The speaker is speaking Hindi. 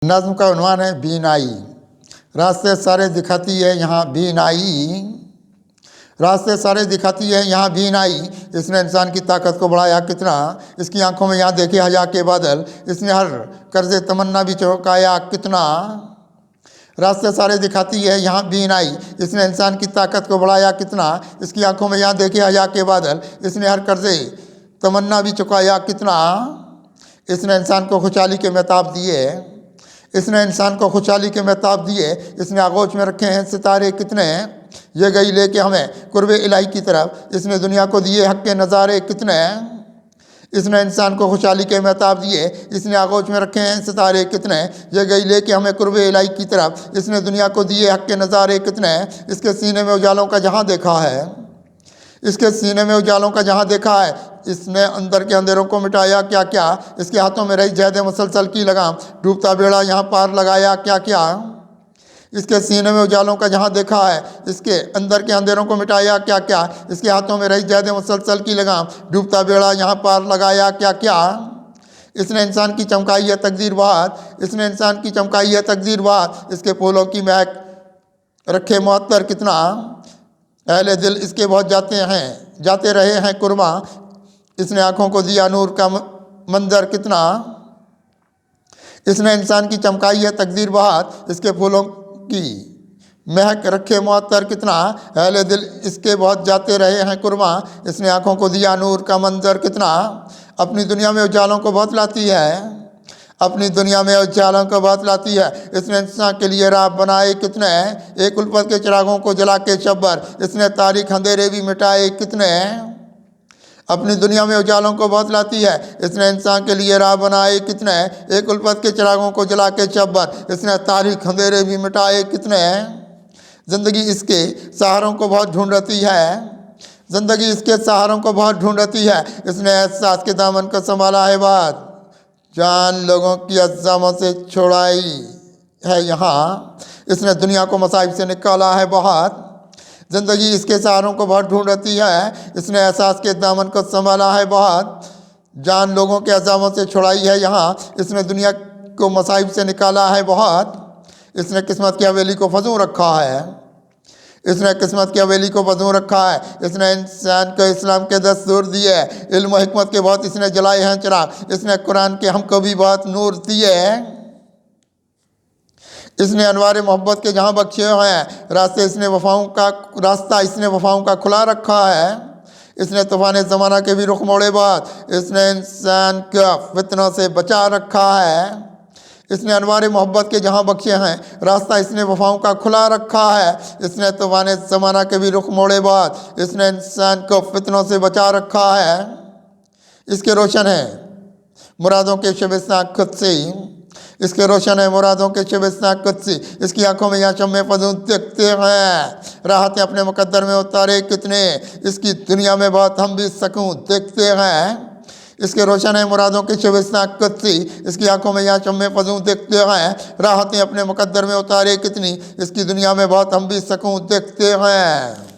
नज़्म का उन्वान है बीनाई। रास्ते सारे दिखाती है यहाँ बीनाई, रास्ते सारे दिखाती है यहाँ बीनाई। इसने इंसान की ताकत को बढ़ाया कितना, इसकी आंखों में यहाँ देखे हया के बादल। इसने हर कर्ज़े तमन्ना भी चौंकाया कितना। रास्ते सारे दिखाती है यहाँ बीनाई, इसने इंसान की ताकत को बढ़ाया कितना। इसकी आंखों में यहाँ देखे हया के बादल। इसने हर कर्ज़े तमन्ना भी चुकाया कितना। इसने इंसान को खुशहाली के महताब दिए, इसने इंसान को खुशहाली के महताब दिए। इसने आगोश में रखे हैं सितारे कितने, ये गई लेके हमें कुर्बे इलाही की तरफ। इसने दुनिया को दिए हक के नज़ारे कितने। इसने इंसान को खुशहाली के महताब दिए, इसने आगोश में रखे हैं सितारे कितने, ये गई लेके हमें कुर्बे इलाही की तरफ। इसने दुनिया को दिए हक के नज़ारे कितने। इसके सीने में उजालों का जहाँ देखा है, इसके सीने में उजालों का जहाँ देखा है। इसने अंदर के अंधेरों को मिटाया क्या क्या, इसके हाथों में रही जैद मुसलसल की लगाम। डूबता बेड़ा यहाँ पार लगाया क्या क्या। इसके सीने में उजालों का जहाँ देखा है, इसके अंदर के अंधेरों को मिटाया क्या क्या। इसके हाथों में रही जैद मुसलसल की लगाम। डूबता बेड़ा यहाँ पार लगाया क्या क्या। इसने इंसान की चमकाई है तकदीर बात, इसने इंसान की चमकाई है तकदीर बात। इसके फूलों की महक रखे मुअत्तर कितना। अहले दिल इसके बहुत जाते रहे हैं कुर्बा। इसने आँखों को दिया नूर का मंजर कितना। इसने इंसान की चमकाई है तकदीर बहात, इसके फूलों की महक रखे मुअत्तर कितना। अहले दिल इसके बहुत जाते रहे हैं कुर्बा। इसने आँखों को दिया नूर का मंजर कितना। अपनी दुनिया में उजालों को बहुत लाती है, अपनी दुनिया में उजालों को बहुत लाती है। इसने इंसान के लिए राह बनाए कितने, एक उल्फत के चिरागों को जला के शब्बर। इसने तारीख अंधेरे भी मिटाए कितने। अपनी दुनिया में उजालों को बहुत लाती है, इसने इंसान के लिए राह बनाए कितने। एक उल्फत के चिरागों को जला के शब्बर। इसने तारीख अंधेरे भी मिटाए कितने। ज़िंदगी इसके सहारों को बहुत ढूंढती है, ज़िंदगी इसके सहारों को बहुत ढूंढती है। इसने एहसास के दामन को संभाला है बात, जान लोगों की अज़ामों से छोड़ाई है यहाँ। इसने दुनिया को मसाइब से निकाला है बहुत, ज़िंदगी इसके सहारों को बहुत ढूंढती है। इसने एहसास के दामन को संभाला है बहुत, जान लोगों के अज़ामों से छुड़ाई है यहाँ। इसने दुनिया को मसाइब से निकाला है बहुत। इसने किस्मत की हवेली को फजू रखा है, इसने किस्मत की हवेली को फजू रखा है। इसने इंसान को इस्लाम के दस्तूर दिए, इल्म और हिकमत के बहुत इसने जलाए हैं चिराग। इसने कुरान के हमको भी बहुत नूर दिए। इसने अनवार मोहब्बत के जहाँ बख्शे हैं रास्ता, इसने वफ़ाओं का खुला रखा है। इसने तूफ़ान ज़माना के भी रुख मोड़े बाद, इसने इंसान का फितनों से बचा रखा है। इसने अनवार मोहब्बत के जहाँ बख्शे हैं रास्ता, इसने वफ़ाओं का खुला रखा है। इसने तूफ़ान ज़माना के भी रुख मोड़े बाद, इसने इंसान को फितनों से बचा रखा है। इसके रोशन है मुरादों के शबिस्तां खुद से, इसके रोशन है मुरादों के शबिस्तां खुद से। इसकी आंखों में यहाँ शम्मे फजूं देखते हैं, राहतें अपने मुकद्दर में उतारे कितने। इसकी दुनिया में बहुत हम भी सकूं देखते हैं। इसके रोशन है मुरादों के शबिस्तां खुद से। इसकी आंखों में यहाँ शम्मे फजूं देखते हैं, राहतें अपने मुकद्दर में उतारे कितनी। इसकी दुनिया में बहुत हम भी सकूं देखते हैं।